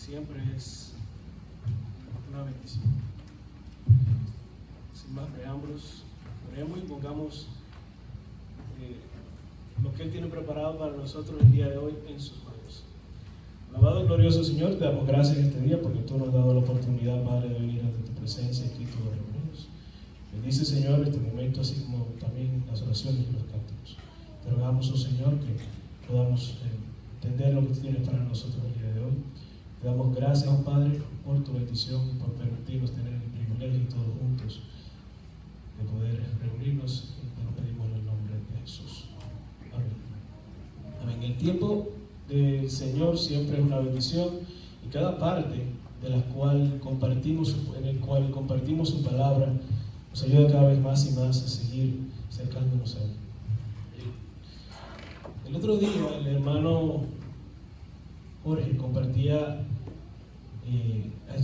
siempre es una bendición. Sin más preámbulos, oremos y pongamos lo que Él tiene preparado para nosotros el día de hoy en sus manos. Alabado y glorioso Señor, te damos gracias este día porque tú nos has dado la oportunidad, Padre, de venir ante tu presencia y Cristo de reunirnos. Bendice, Señor, este momento, así como también las oraciones y los cánticos. Te rogamos, oh Señor, que podamos entender lo que tú tienes para nosotros el día de hoy. Te damos gracias, oh Padre, por tu bendición y por permitirnos tener el privilegio todos juntos de poder reunirnos, y te lo pedimos en el nombre de Jesús. Amén. Amén. El tiempo del Señor siempre es una bendición, y cada parte de la cual compartimos, en el cual compartimos su palabra, nos ayuda cada vez más y más a seguir acercándonos a Él. El otro día el hermano Jorge compartía,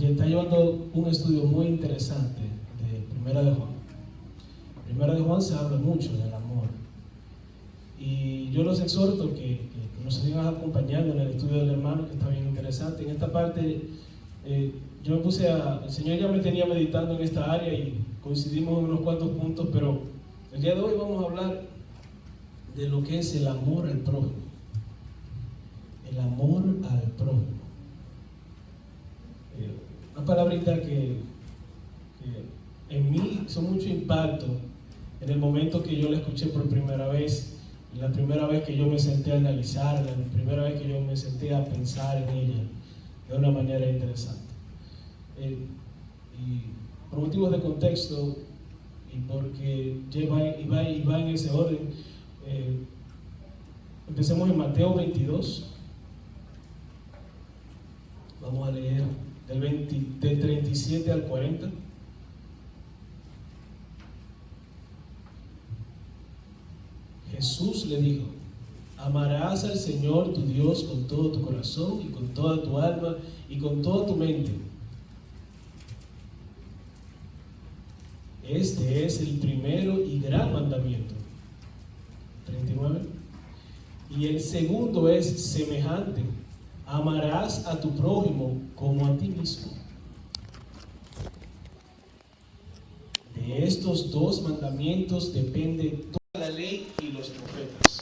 está llevando un estudio muy interesante de Primera de Juan. Primera de Juan se habla mucho del amor, y yo los exhorto que nos sigan acompañando en el estudio del hermano, que está bien interesante. En esta parte yo me puse el Señor ya me tenía meditando en esta área y coincidimos en unos cuantos puntos, pero el día de hoy vamos a hablar de lo que es el amor al prójimo. El amor al prójimo. Una palabrita que en mí hizo mucho impacto en el momento que yo la escuché por primera vez, la primera vez que yo me senté a analizarla, la primera vez que yo me senté a pensar en ella de una manera interesante. Y por motivos de contexto, y porque va en ese orden, empecemos en Mateo 22. Vamos a leer del 37 al 40. Jesús le dijo: amarás al Señor tu Dios con todo tu corazón y con toda tu alma y con toda tu mente. Este es el primero y gran mandamiento. 39. Y el segundo es semejante: amarás a tu prójimo como a ti mismo. De estos dos mandamientos depende toda la ley y los profetas.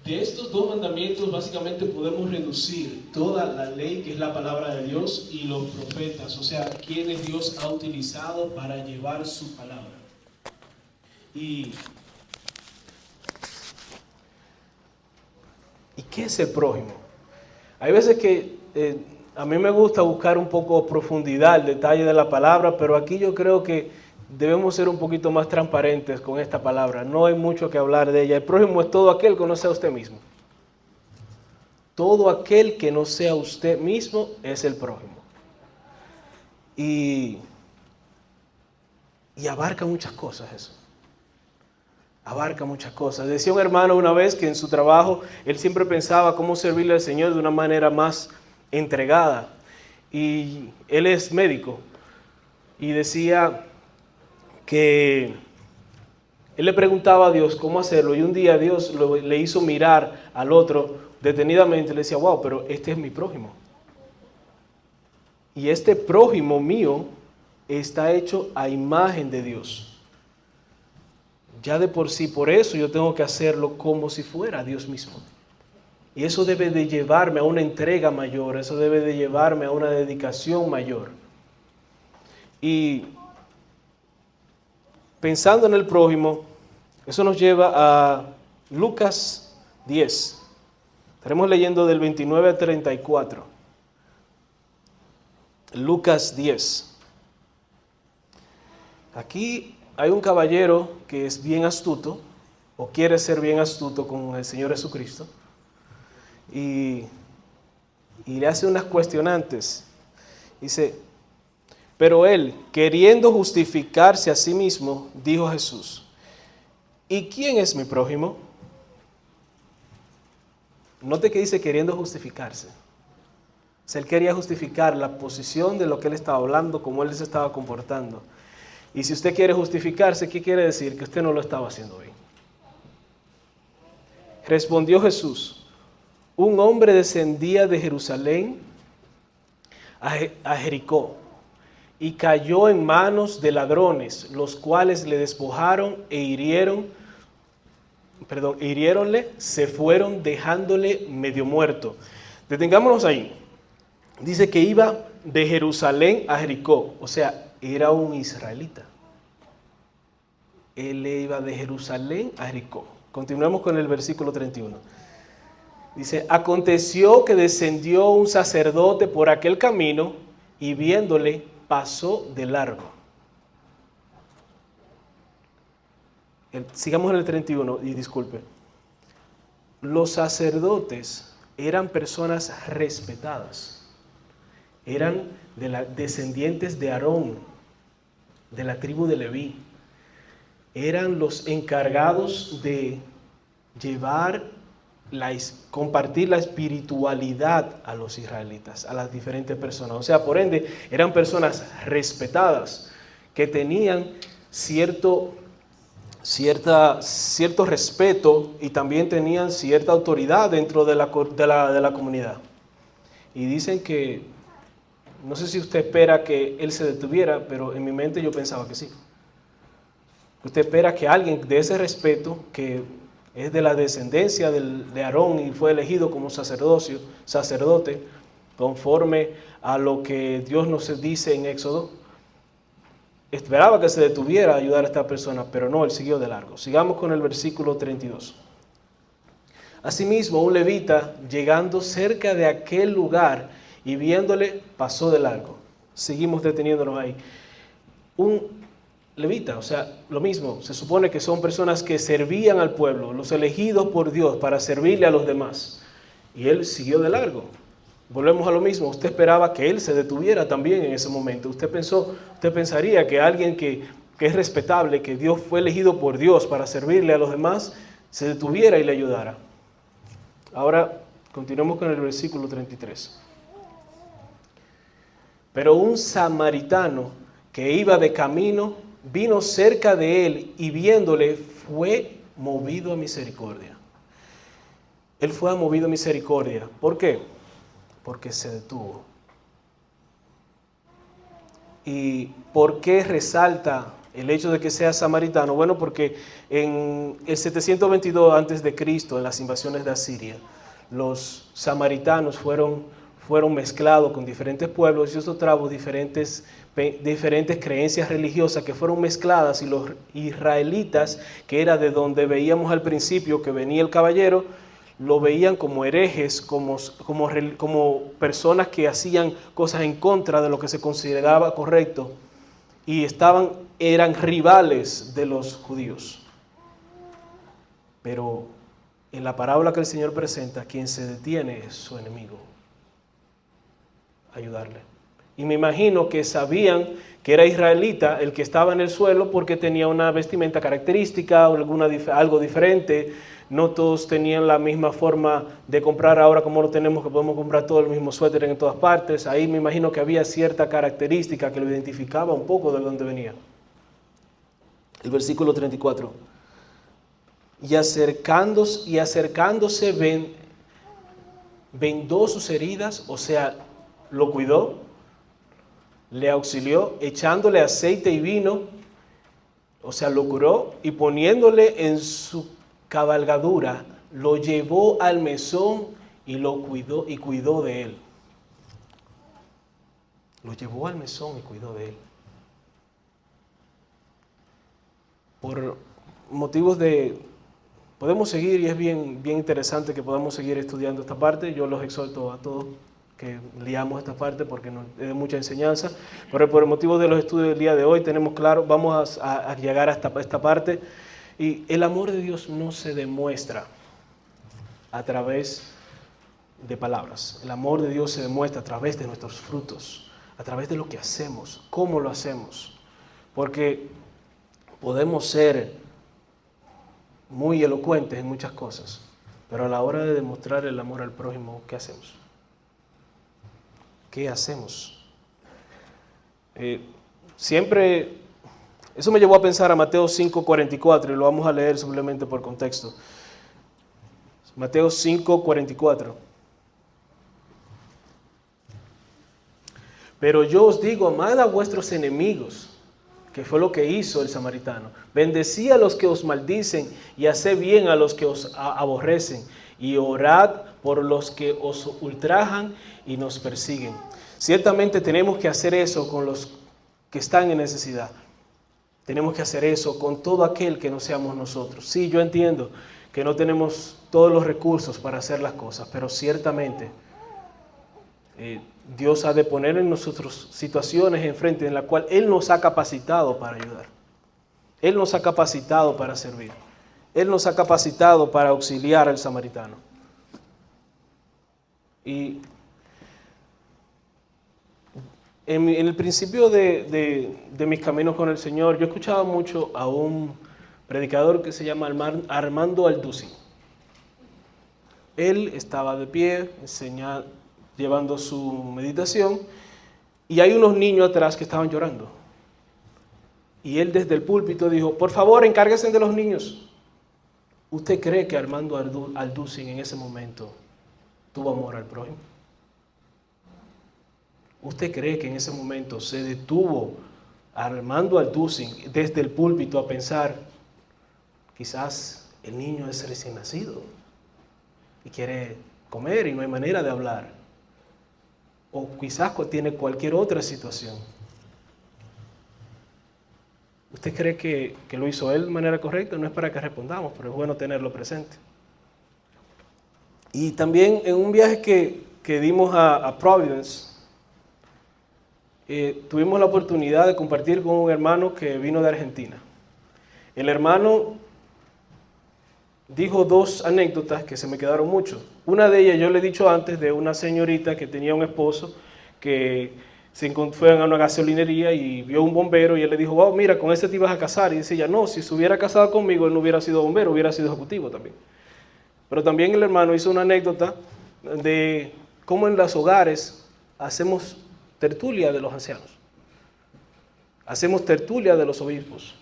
De estos dos mandamientos básicamente podemos reducir toda la ley, que es la palabra de Dios, y los profetas, o sea, quienes Dios ha utilizado para llevar su palabra. ¿Y qué es el prójimo? Hay veces que a mí me gusta buscar un poco profundidad, el detalle de la palabra, pero aquí yo creo que debemos ser un poquito más transparentes con esta palabra. No hay mucho que hablar de ella. El prójimo es todo aquel que no sea usted mismo. Todo aquel que no sea usted mismo es el prójimo. Y abarca muchas cosas eso. Abarca muchas cosas. Decía un hermano una vez que en su trabajo él siempre pensaba cómo servirle al Señor de una manera más entregada. Y él es médico. Y decía que él le preguntaba a Dios cómo hacerlo, y un día Dios le hizo mirar al otro detenidamente y le decía: wow, pero este es mi prójimo. Y este prójimo mío está hecho a imagen de Dios. Ya de por sí, por eso yo tengo que hacerlo como si fuera Dios mismo. Y eso debe de llevarme a una entrega mayor, eso debe de llevarme a una dedicación mayor. Y pensando en el prójimo, eso nos lleva a Lucas 10. Estaremos leyendo del 29 al 34. Lucas 10. Aquí hay un caballero que es bien astuto, o quiere ser bien astuto con el Señor Jesucristo, y le hace unas cuestionantes. Dice: pero él, queriendo justificarse a sí mismo, dijo a Jesús: ¿y quién es mi prójimo? Note que dice queriendo justificarse. O sea, él quería justificar la posición de lo que él estaba hablando, cómo él se estaba comportando. Y si usted quiere justificarse, ¿qué quiere decir? Que usted no lo estaba haciendo bien. Respondió Jesús: un hombre descendía de Jerusalén a Jericó y cayó en manos de ladrones, los cuales le despojaron e hiriéronle, se fueron dejándole medio muerto. Detengámonos ahí. Dice que iba de Jerusalén a Jericó, o sea, era un israelita. Él iba de Jerusalén a Jericó. Continuemos con el versículo 31. Dice, aconteció que descendió un sacerdote por aquel camino y viéndole pasó de largo. Sigamos en el 31 y disculpe. Los sacerdotes eran personas respetadas. Eran descendientes de Aarón, de la tribu de Leví. Eran los encargados de compartir la espiritualidad a los israelitas, a las diferentes personas. O sea, por ende, eran personas respetadas que tenían cierto respeto y también tenían cierta autoridad dentro de la comunidad. Y dicen que, no sé si usted espera que él se detuviera, pero en mi mente yo pensaba que sí. Usted espera que alguien de ese respeto, que es de la descendencia de Aarón y fue elegido como sacerdote, conforme a lo que Dios nos dice en Éxodo, esperaba que se detuviera a ayudar a esta persona, pero no, él siguió de largo. Sigamos con el versículo 32. Asimismo, un levita, llegando cerca de aquel lugar y viéndole, pasó de largo. Seguimos deteniéndonos ahí. Un levita, o sea, lo mismo, se supone que son personas que servían al pueblo, los elegidos por Dios para servirle a los demás. Y él siguió de largo. Volvemos a lo mismo, usted esperaba que él se detuviera también en ese momento. Usted pensaría que alguien que es respetable, que Dios fue elegido por Dios para servirle a los demás, se detuviera y le ayudara. Ahora, continuemos con el versículo 33. Pero un samaritano que iba de camino, vino cerca de él y viéndole fue movido a misericordia. Él fue movido a misericordia. ¿Por qué? Porque se detuvo. ¿Y por qué resalta el hecho de que sea samaritano? Bueno, porque en el 722 a.C., en las invasiones de Asiria, los samaritanos fueron mezclados con diferentes pueblos y eso trajo diferentes creencias religiosas que fueron mezcladas, y los israelitas, que era de donde veíamos al principio que venía el caballero, lo veían como herejes, como personas que hacían cosas en contra de lo que se consideraba correcto y eran rivales de los judíos. Pero en la parábola que el Señor presenta, quien se detiene es su enemigo. Ayudarle. Y me imagino que sabían que era israelita el que estaba en el suelo porque tenía una vestimenta característica o algo diferente. No todos tenían la misma forma de comprar ahora como lo tenemos, que podemos comprar todo el mismo suéter en todas partes. Ahí me imagino que había cierta característica que lo identificaba un poco de dónde venía. El versículo 34. Y acercándose vendó sus heridas, o sea, lo cuidó, le auxilió, echándole aceite y vino, o sea, lo curó, y poniéndole en su cabalgadura, lo llevó al mesón y lo cuidó y cuidó de él. Lo llevó al mesón y cuidó de él. Por motivos podemos seguir, y es bien interesante que podamos seguir estudiando esta parte. Yo los exhorto a todos que leamos esta parte porque nos es de mucha enseñanza, pero por el motivo de los estudios del día de hoy tenemos claro, vamos a llegar hasta esta parte. Y el amor de Dios no se demuestra a través de palabras. El amor de Dios se demuestra a través de nuestros frutos, a través de lo que hacemos, cómo lo hacemos. Porque podemos ser muy elocuentes en muchas cosas, pero a la hora de demostrar el amor al prójimo, ¿qué hacemos? ¿Qué hacemos? Siempre, eso me llevó a pensar a Mateo 5:44, y lo vamos a leer simplemente por contexto. Mateo 5:44. Pero yo os digo, amad a vuestros enemigos, que fue lo que hizo el samaritano. Bendecid a los que os maldicen y haced bien a los que os aborrecen. Y orad por los que os ultrajan y nos persiguen. Ciertamente tenemos que hacer eso con los que están en necesidad. Tenemos que hacer eso con todo aquel que no seamos nosotros. Sí, yo entiendo que no tenemos todos los recursos para hacer las cosas, pero ciertamente Dios ha de poner en nosotros situaciones enfrente en las cuales Él nos ha capacitado para ayudar. Él nos ha capacitado para servir. Él nos ha capacitado para auxiliar al samaritano. Y en el principio de mis caminos con el Señor, yo escuchaba mucho a un predicador que se llama Armando Alducin. Él estaba de pie, llevando su meditación, y hay unos niños atrás que estaban llorando. Y él desde el púlpito dijo, por favor, encárguense de los niños. ¿Usted cree que Armando Alducin en ese momento tuvo amor al prójimo? ¿Usted cree que en ese momento se detuvo Armando Alducin desde el púlpito a pensar, quizás el niño es recién nacido y quiere comer y no hay manera de hablar? O quizás tiene cualquier otra situación. ¿Usted cree que lo hizo él de manera correcta? No es para que respondamos, pero es bueno tenerlo presente. Y también en un viaje que dimos a Providence, tuvimos la oportunidad de compartir con un hermano que vino de Argentina. El hermano dijo dos anécdotas que se me quedaron mucho. Una de ellas yo le he dicho antes, de una señorita que tenía un esposo que fue a una gasolinería y vio un bombero y él le dijo, wow, mira, con ese te ibas a casar. Y dice ella, no, si se hubiera casado conmigo él no hubiera sido bombero, hubiera sido ejecutivo también. Pero también el hermano hizo una anécdota de cómo en los hogares hacemos tertulia de los ancianos. Hacemos tertulia de los obispos,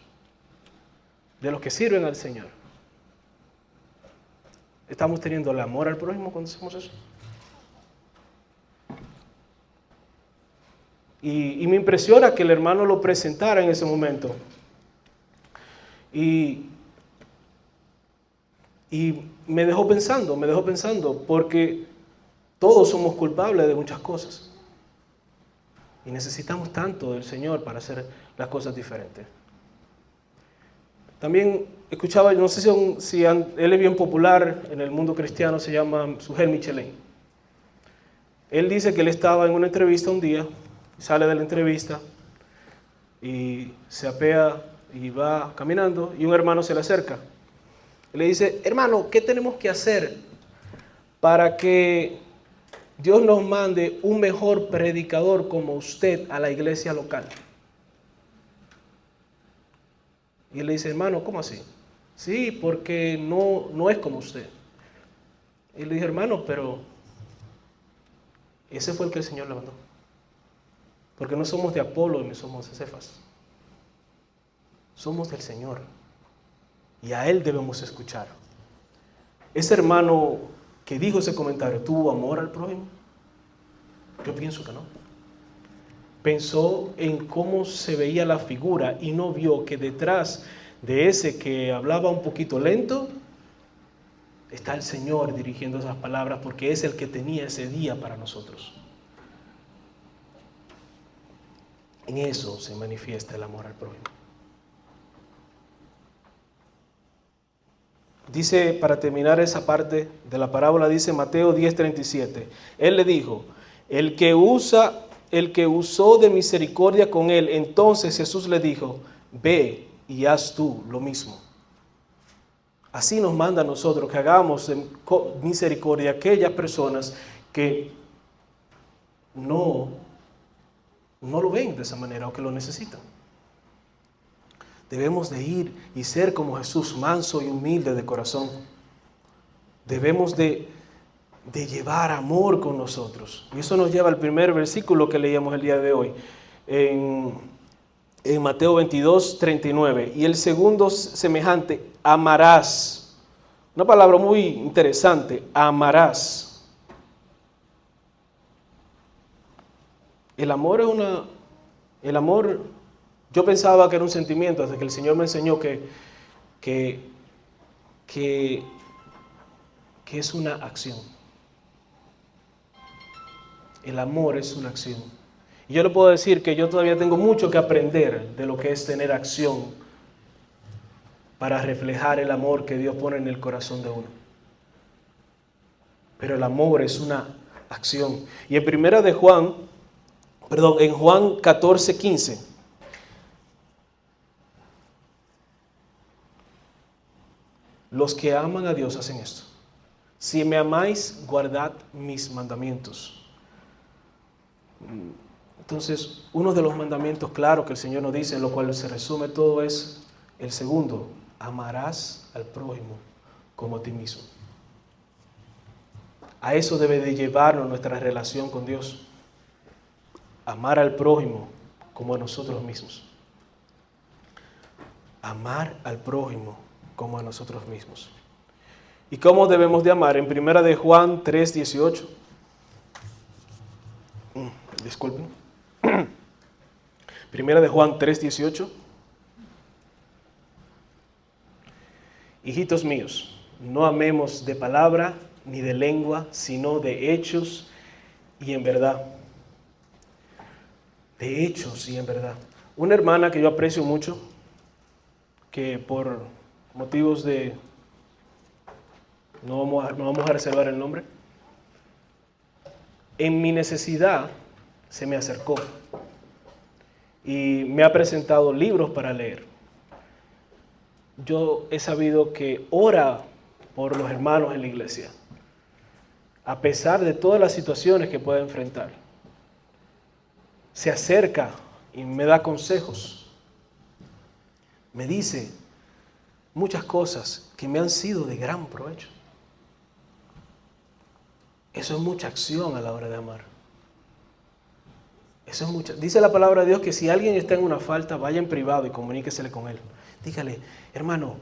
de los que sirven al Señor. ¿Estamos teniendo el amor al prójimo cuando hacemos eso? Y me impresiona que el hermano lo presentara en ese momento. Y me dejó pensando, porque todos somos culpables de muchas cosas. Y necesitamos tanto del Señor para hacer las cosas diferentes. También escuchaba, no sé si él es bien popular en el mundo cristiano, se llama Sujel Michelin. Él dice que él estaba en una entrevista un día, sale de la entrevista y se apea y va caminando y un hermano se le acerca. Y le dice, hermano, ¿qué tenemos que hacer para que Dios nos mande un mejor predicador como usted a la iglesia local? Y él le dice, hermano, ¿cómo así? Sí, porque no es como usted. Y le dije, hermano, pero ese fue el que el Señor le mandó. Porque no somos de Apolo ni somos de Cefas. Somos del Señor. Y a Él debemos escuchar. Ese hermano que dijo ese comentario, ¿tuvo amor al prójimo? Yo pienso que no. Pensó en cómo se veía la figura y no vio que detrás de ese que hablaba un poquito lento está el Señor dirigiendo esas palabras, porque es el que tenía ese día para nosotros. En eso se manifiesta el amor al prójimo. Dice, para terminar esa parte de la parábola, dice Mateo 10:37. Él le dijo, el que usó de misericordia con él. Entonces Jesús le dijo, ve y haz tú lo mismo. Así nos manda a nosotros que hagamos misericordia a aquellas personas que no lo ven de esa manera o que lo necesitan. Debemos de ir y ser como Jesús, manso y humilde de corazón. Debemos de llevar amor con nosotros. Y eso nos lleva al primer versículo que leíamos el día de hoy, en Mateo 22:39. Y el segundo semejante, amarás. Una palabra muy interesante, amarás. El amor es una... El amor, yo pensaba que era un sentimiento hasta que el Señor me enseñó que, que es una acción. El amor es una acción. Y yo le puedo decir que yo todavía tengo mucho que aprender de lo que es tener acción para reflejar el amor que Dios pone en el corazón de uno. Pero el amor es una acción. Y en Juan 14:15, los que aman a Dios hacen esto. Si me amáis, guardad mis mandamientos. Entonces, uno de los mandamientos claros que el Señor nos dice, en lo cual se resume todo, es el segundo: amarás al prójimo como a ti mismo. A eso debe de llevarnos nuestra relación con Dios. Amar al prójimo como a nosotros mismos. Amar al prójimo como a nosotros mismos. ¿Y cómo debemos de amar? En 1 de Juan 3:18. Disculpen. 1 de Juan 3:18. Hijitos míos, no amemos de palabra ni de lengua, sino de hechos y en verdad. De hechos y en verdad. Una hermana que yo aprecio mucho, que por motivos de... no vamos a reservar el nombre. En mi necesidad se me acercó y me ha presentado libros para leer. Yo he sabido que ora por los hermanos en la iglesia, a pesar de todas las situaciones que puede enfrentar. Se acerca y me da consejos. Me dice muchas cosas que me han sido de gran provecho. Eso es mucha acción a la hora de amar. Eso es mucha. Dice la palabra de Dios que si alguien está en una falta, vaya en privado y comuníquesele con él. Dígale, hermano,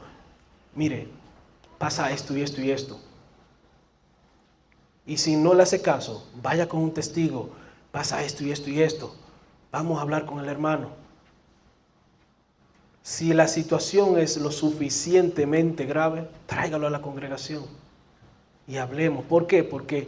mire, pasa esto y esto y esto. Y si no le hace caso, vaya con un testigo, pasa esto y esto y esto. Vamos a hablar con el hermano. Si la situación es lo suficientemente grave, tráigalo a la congregación y hablemos. ¿Por qué? Porque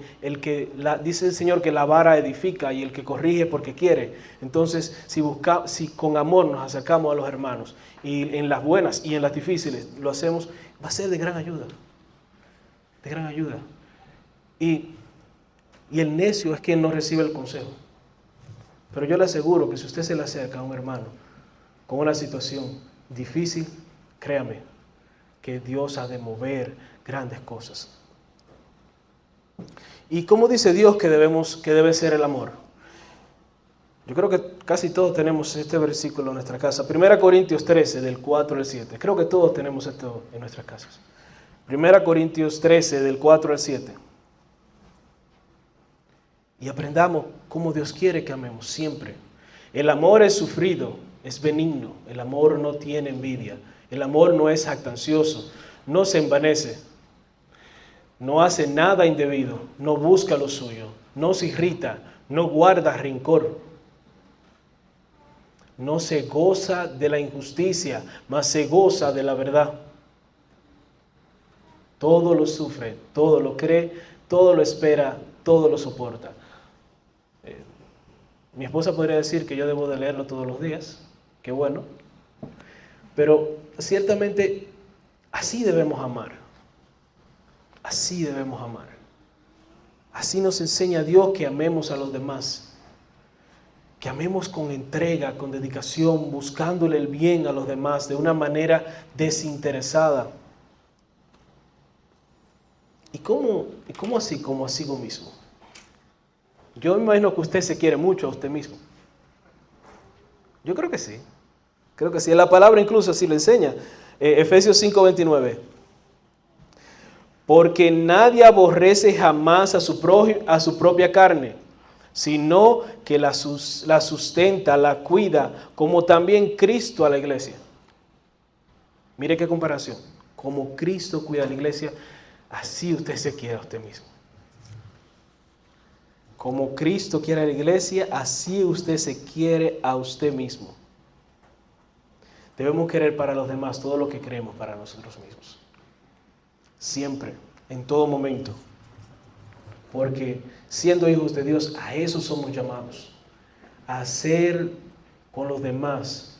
dice el Señor que la vara edifica y el que corrige porque quiere. Entonces, si con amor nos acercamos a los hermanos y en las buenas y en las difíciles lo hacemos, va a ser de gran ayuda. De gran ayuda. Y el necio es quien no recibe el consejo. Pero yo le aseguro que si usted se le acerca a un hermano con una situación difícil, créame que Dios ha de mover grandes cosas. ¿Y cómo dice Dios que debe ser el amor? Yo creo que casi todos tenemos este versículo en nuestra casa. 1 Corintios 13, del 4 al 7. Creo que todos tenemos esto en nuestras casas. 1 Corintios 13, del 4 al 7. Y aprendamos cómo Dios quiere que amemos siempre. El amor es sufrido, es benigno. El amor no tiene envidia. El amor no es jactancioso, no se envanece. No hace nada indebido, no busca lo suyo, no se irrita, no guarda rencor. No se goza de la injusticia, mas se goza de la verdad. Todo lo sufre, todo lo cree, todo lo espera, todo lo soporta. Mi esposa podría decir que yo debo de leerlo todos los días, qué bueno. Pero ciertamente así debemos amar. Así debemos amar. Así nos enseña Dios que amemos a los demás. Que amemos con entrega, con dedicación, buscándole el bien a los demás de una manera desinteresada. ¿Y cómo así? Como a sí mismo. Yo me imagino que usted se quiere mucho a usted mismo. Yo creo que sí. Creo que sí. La palabra incluso así lo enseña. Efesios 5:29. Porque nadie aborrece jamás a su propia carne, sino que la sustenta, la cuida, como también Cristo a la iglesia. Mire qué comparación. Como Cristo cuida a la iglesia, así usted se quiere a usted mismo. Como Cristo quiere a la iglesia, así usted se quiere a usted mismo. Debemos querer para los demás todo lo que queremos para nosotros mismos. Siempre, en todo momento. Porque siendo hijos de Dios, a eso somos llamados. A hacer con los demás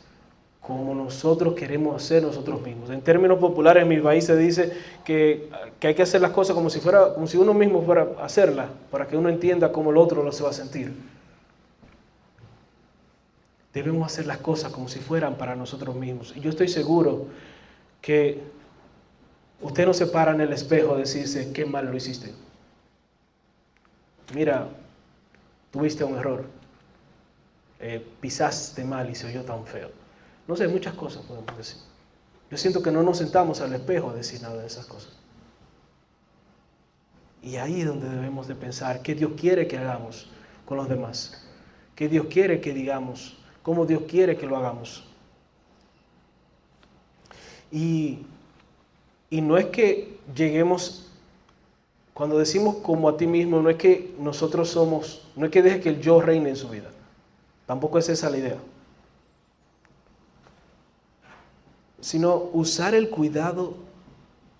como nosotros queremos hacer nosotros mismos. En términos populares, en mi país se dice que hay que hacer las cosas como si uno mismo fuera a hacerlas, para que uno entienda cómo el otro lo se va a sentir. Debemos hacer las cosas como si fueran para nosotros mismos. Y yo estoy seguro que usted no se para en el espejo a decirse, qué mal lo hiciste. Mira, tuviste un error. Pisaste mal y se oyó tan feo. No sé, muchas cosas podemos decir. Yo siento que no nos sentamos al espejo a decir nada de esas cosas. Y ahí es donde debemos de pensar qué Dios quiere que hagamos con los demás. Qué Dios quiere que digamos, cómo Dios quiere que lo hagamos. Y no es que lleguemos, cuando decimos como a ti mismo, no es que nosotros somos, no es que deje que el yo reine en su vida. Tampoco es esa la idea. Sino usar el cuidado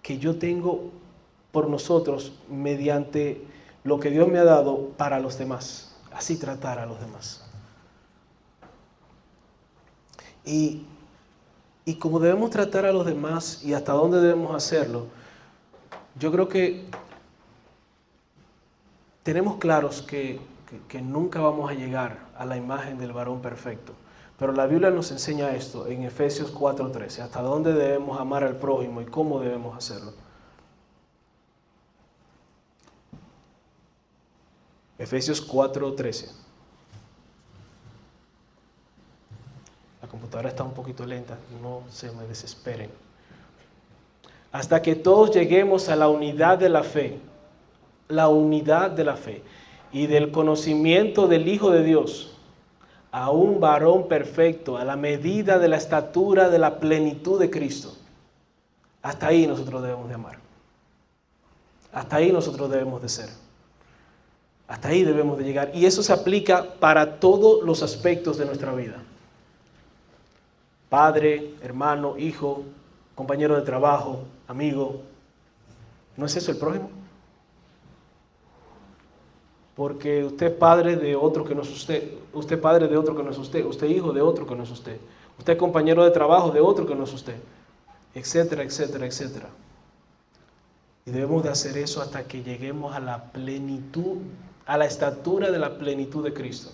que yo tengo por nosotros mediante lo que Dios me ha dado para los demás. Así tratar a los demás. Y como debemos tratar a los demás y hasta dónde debemos hacerlo, yo creo que tenemos claros que nunca vamos a llegar a la imagen del varón perfecto. Pero la Biblia nos enseña esto en Efesios 4:13, hasta dónde debemos amar al prójimo y cómo debemos hacerlo. Efesios 4:13. La computadora está un poquito lenta, no se me desesperen. Hasta que todos lleguemos a la unidad de la fe y del conocimiento del Hijo de Dios, a un varón perfecto, a la medida de la estatura de la plenitud de Cristo. Hasta ahí nosotros debemos de amar. Hasta ahí nosotros debemos de ser. Hasta ahí debemos de llegar. Y eso se aplica para todos los aspectos de nuestra vida. Padre, hermano, hijo, compañero de trabajo, amigo. ¿No es eso el prójimo? Porque usted es padre de otro que no es usted, usted es padre de otro que no es usted, usted es hijo de otro que no es usted, usted es compañero de trabajo de otro que no es usted, etcétera, etcétera, etcétera. Y debemos de hacer eso hasta que lleguemos a la plenitud, a la estatura de la plenitud de Cristo.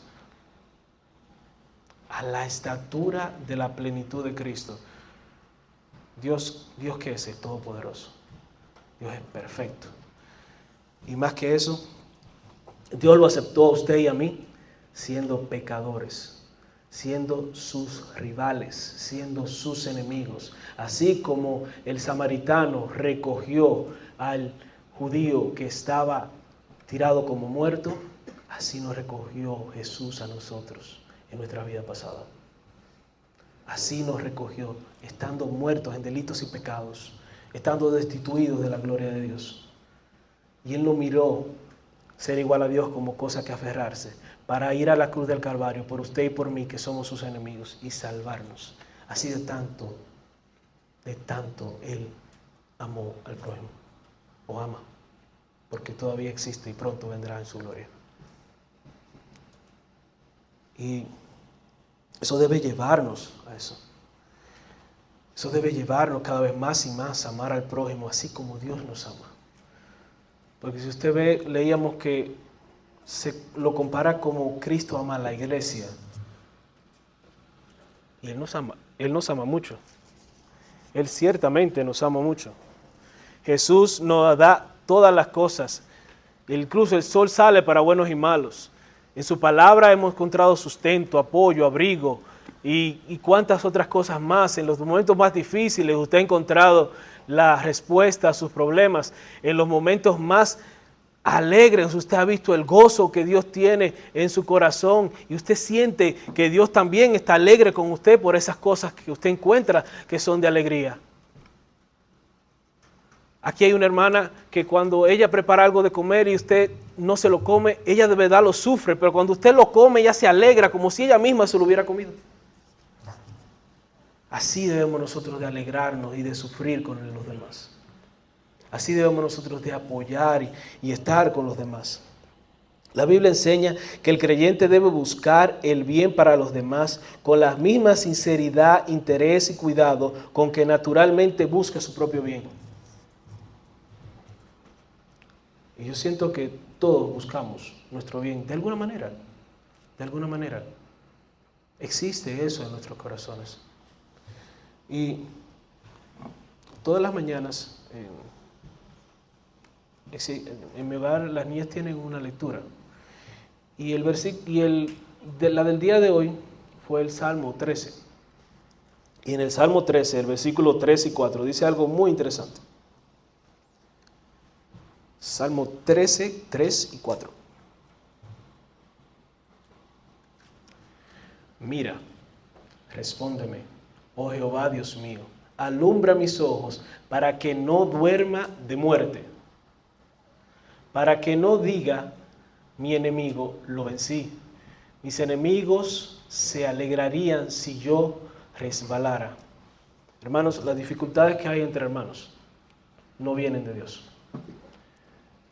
A la estatura de la plenitud de Cristo. Dios que es el Todopoderoso. Dios es perfecto. Y más que eso, Dios lo aceptó a usted y a mí siendo pecadores, siendo sus rivales, siendo sus enemigos. Así como el samaritano recogió al judío que estaba tirado como muerto, así nos recogió Jesús a nosotros en nuestra vida pasada. Así nos recogió, estando muertos en delitos y pecados, estando destituidos de la gloria de Dios. Y Él no miró ser igual a Dios como cosa que aferrarse, para ir a la cruz del Calvario por usted y por mí, que somos sus enemigos, y salvarnos. Así de tanto Él amó al prójimo, o ama, porque todavía existe y pronto vendrá en su gloria. Y eso debe llevarnos a eso. Eso debe llevarnos cada vez más y más a amar al prójimo, así como Dios nos ama. Porque si usted ve, leíamos que se lo compara como Cristo ama a la iglesia. Y Él nos ama mucho. Él ciertamente nos ama mucho. Jesús nos da todas las cosas. Incluso el sol sale para buenos y malos. En su palabra hemos encontrado sustento, apoyo, abrigo y cuántas otras cosas más. En los momentos más difíciles usted ha encontrado la respuesta a sus problemas. En los momentos más alegres usted ha visto el gozo que Dios tiene en su corazón y usted siente que Dios también está alegre con usted por esas cosas que usted encuentra que son de alegría. Aquí hay una hermana que cuando ella prepara algo de comer y usted no se lo come, ella de verdad lo sufre, pero cuando usted lo come, ella se alegra como si ella misma se lo hubiera comido. Así debemos nosotros de alegrarnos y de sufrir con los demás. Así debemos nosotros de apoyar y estar con los demás. La Biblia enseña que el creyente debe buscar el bien para los demás con la misma sinceridad, interés y cuidado con que naturalmente busca su propio bien. Y yo siento que todos buscamos nuestro bien, de alguna manera. De alguna manera. Existe eso en nuestros corazones. Y todas las mañanas, en mi hogar, las niñas tienen una lectura. Y la del día de hoy fue el Salmo 13. Y en el Salmo 13, el versículo 3 y 4, dice algo muy interesante. Salmo 13, 3 y 4. Mira, respóndeme, oh Jehová Dios mío, alumbra mis ojos para que no duerma de muerte, para que no diga mi enemigo lo vencí. Mis enemigos se alegrarían si yo resbalara. Hermanos, las dificultades que hay entre hermanos no vienen de Dios.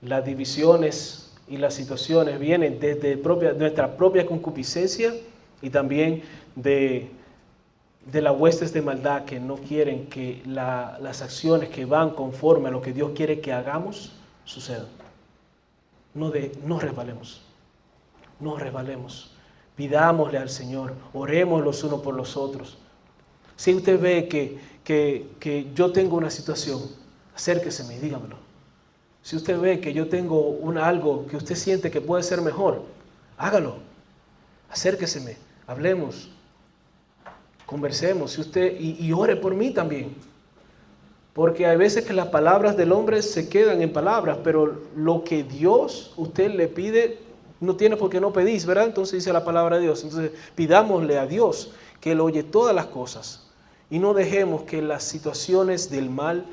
Las divisiones y las situaciones vienen desde nuestra propia concupiscencia y también de las huestes de maldad que no quieren que las acciones que van conforme a lo que Dios quiere que hagamos sucedan. No resbalemos, no resbalemos. Pidámosle al Señor, oremos los unos por los otros. Si usted ve que yo tengo una situación, acérqueseme y dígamelo. Si usted ve que yo tengo algo que usted siente que puede ser mejor, hágalo. Acérqueseme, hablemos, conversemos. Y ore por mí también. Porque hay veces que las palabras del hombre se quedan en palabras, pero lo que Dios usted le pide, no tiene por qué no pedís, ¿verdad? Entonces dice la palabra de Dios. Entonces pidámosle a Dios que Él oye todas las cosas. Y no dejemos que las situaciones del mal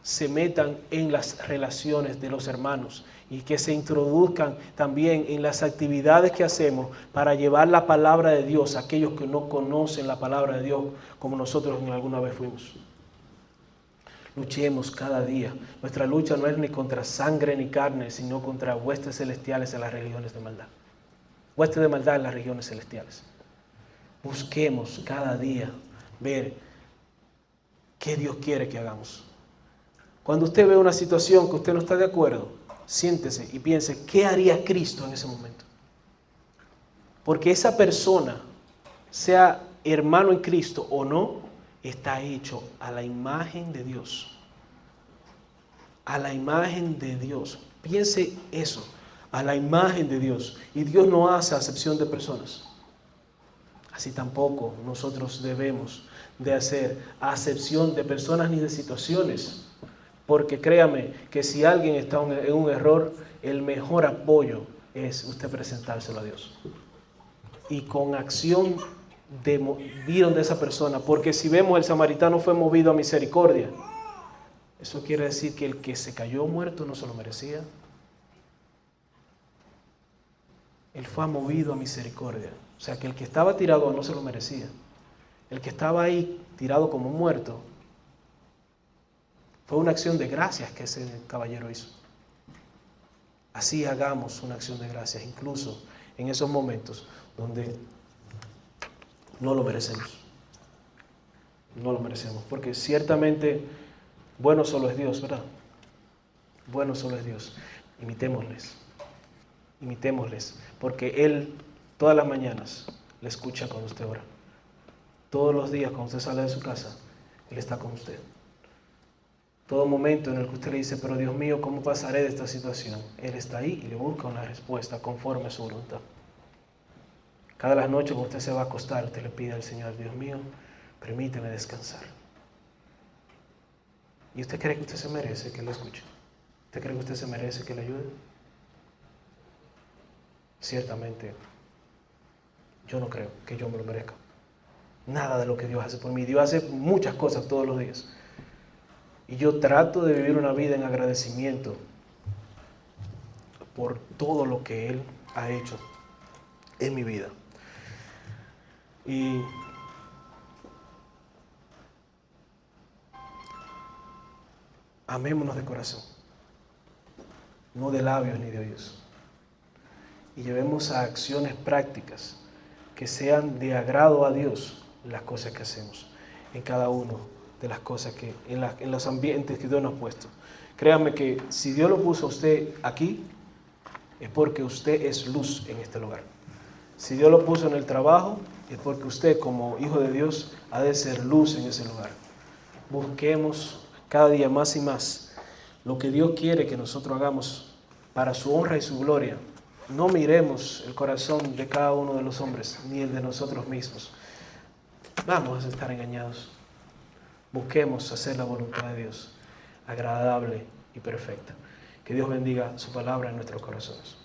se metan en las relaciones de los hermanos y que se introduzcan también en las actividades que hacemos para llevar la palabra de Dios a aquellos que no conocen la palabra de Dios como nosotros alguna vez fuimos. Luchemos cada día. Nuestra lucha no es ni contra sangre ni carne, sino contra huestes celestiales en las regiones de maldad. Huestes de maldad en las regiones celestiales. Busquemos cada día ver qué Dios quiere que hagamos. Cuando usted ve una situación que usted no está de acuerdo, siéntese y piense, ¿qué haría Cristo en ese momento? Porque esa persona, sea hermano en Cristo o no, está hecho a la imagen de Dios. A la imagen de Dios. Piense eso, a la imagen de Dios. Y Dios no hace acepción de personas. Así tampoco nosotros debemos de hacer acepción de personas ni de situaciones. Porque créame que si alguien está en un error, el mejor apoyo es usted presentárselo a Dios. Y con acción vieron de esa persona. Porque si vemos, el samaritano fue movido a misericordia. Eso quiere decir que el que se cayó muerto no se lo merecía. Él fue movido a misericordia. O sea que el que estaba tirado no se lo merecía. El que estaba ahí tirado como muerto, fue una acción de gracias que ese caballero hizo. Así hagamos una acción de gracias, incluso en esos momentos donde no lo merecemos. No lo merecemos, porque ciertamente bueno solo es Dios, ¿verdad? Bueno solo es Dios. Imitémosles, porque Él todas las mañanas le escucha cuando usted ora. Todos los días cuando usted sale de su casa, Él está con usted. Todo momento en el que usted le dice, pero Dios mío, ¿cómo pasaré de esta situación? Él está ahí y le busca una respuesta conforme a su voluntad. Cada las noches cuando usted se va a acostar, usted le pide al Señor, Dios mío, permíteme descansar. ¿Y usted cree que usted se merece que lo escuche? ¿Usted cree que usted se merece que le ayude? Ciertamente, yo no creo que yo me lo merezca. Nada de lo que Dios hace por mí. Dios hace muchas cosas todos los días. Y yo trato de vivir una vida en agradecimiento por todo lo que Él ha hecho en mi vida. Y amémonos de corazón, no de labios ni de oídos. Y llevemos a acciones prácticas que sean de agrado a Dios las cosas que hacemos en cada uno de las cosas que en los ambientes que Dios nos ha puesto. Créanme que si Dios lo puso a usted aquí, es porque usted es luz en este lugar. Si Dios lo puso en el trabajo, es porque usted como hijo de Dios ha de ser luz en ese lugar. Busquemos cada día más y más lo que Dios quiere que nosotros hagamos para su honra y su gloria. No miremos el corazón de cada uno de los hombres, ni el de nosotros mismos. Vamos a estar engañados. Busquemos hacer la voluntad de Dios, agradable y perfecta. Que Dios bendiga su palabra en nuestros corazones.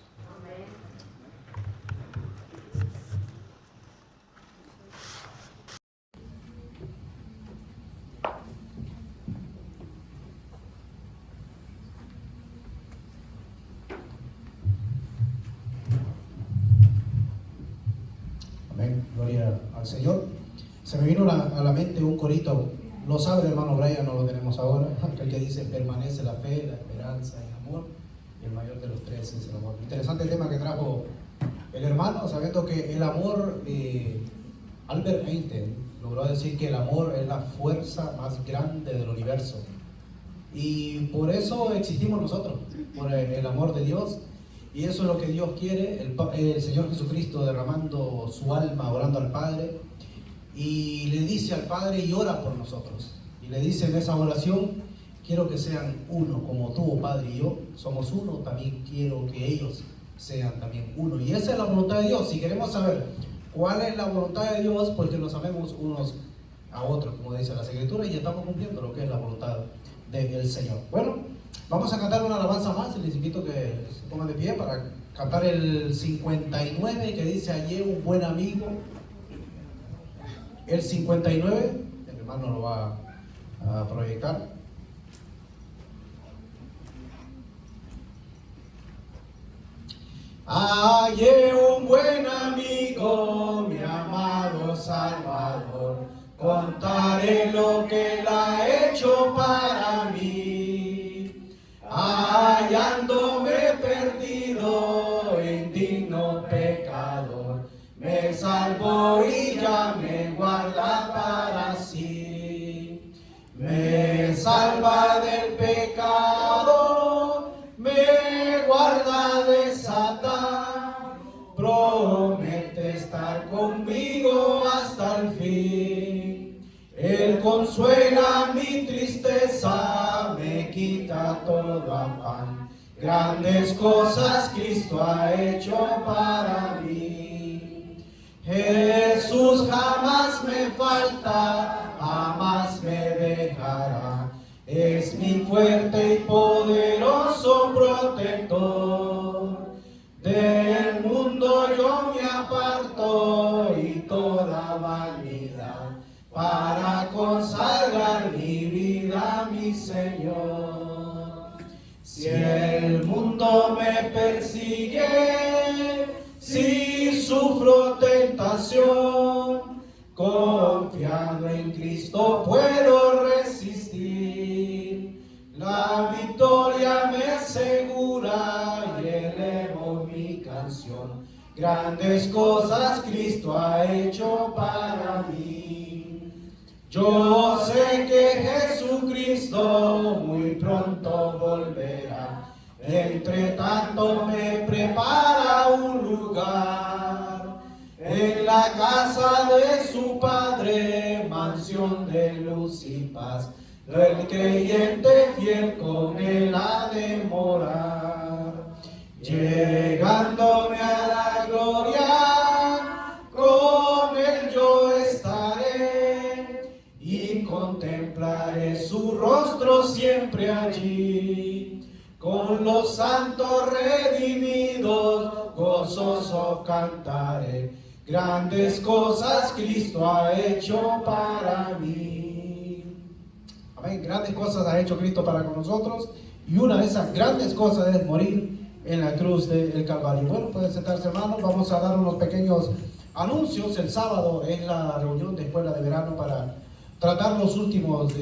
Amén, gloria al Señor. Se me vino a la mente un corito, lo sabe el hermano Brian, no lo tenemos ahora, aquel que dice: permanece la fe, la esperanza y el amor, y el mayor de los tres es el amor. Interesante tema que trajo el hermano, sabiendo que el amor, Albert Einstein logró decir que el amor es la fuerza más grande del universo, y por eso existimos nosotros, por el amor de Dios. Y eso es lo que Dios quiere, el Señor Jesucristo derramando su alma, orando al Padre, y le dice al Padre y ora por nosotros. Y le dice en esa oración: quiero que sean uno, como tú, Padre, y yo somos uno, también quiero que ellos sean también uno. Y esa es la voluntad de Dios. Si queremos saber cuál es la voluntad de Dios, porque nos amemos unos a otros, como dice las Escrituras, y estamos cumpliendo lo que es la voluntad del Señor. Bueno, vamos a cantar una alabanza más, y les invito a que se pongan de pie para cantar el 59, que dice: hallé un buen amigo. El 59, el hermano lo va a proyectar. Hallé un buen amigo, mi amado Salvador, contaré lo que Él ha hecho para mí. Hallándome perdido, indigno pecador, me salvó y ya me guarda para sí. Me salva del pecado, me guarda de Satán, promete estar conmigo hasta el fin. Él consuela mi tristeza, me quita todo afán. Grandes cosas Cristo ha hecho para mí. Jesús jamás me falta, jamás me dejará. Es mi fuerte y poderoso protector. Del mundo yo me aparto y toda vanidad, para consagrar mi vida a mi Señor. Si el mundo me persigue, si sufro tentación, confiando en Cristo puedo resistir. La victoria me asegura y elevo mi canción. Grandes cosas Cristo ha hecho para mí. Yo sé que Jesucristo muy pronto volverá. Entre tanto me prepara un lugar en la casa de su Padre, mansión de luz y paz. El creyente fiel con Él ha de morar. Llegándome a la gloria, con Él yo estaré y contemplaré su rostro siempre allí. Con los santos redimidos, gozoso cantaré. Grandes cosas Cristo ha hecho para mí. Amén. Grandes cosas ha hecho Cristo para con nosotros, y una de esas grandes cosas es morir en la cruz del Calvario. Bueno, pueden sentarse, hermanos. Vamos a dar unos pequeños anuncios. El sábado es la reunión de escuela de verano para tratar los últimos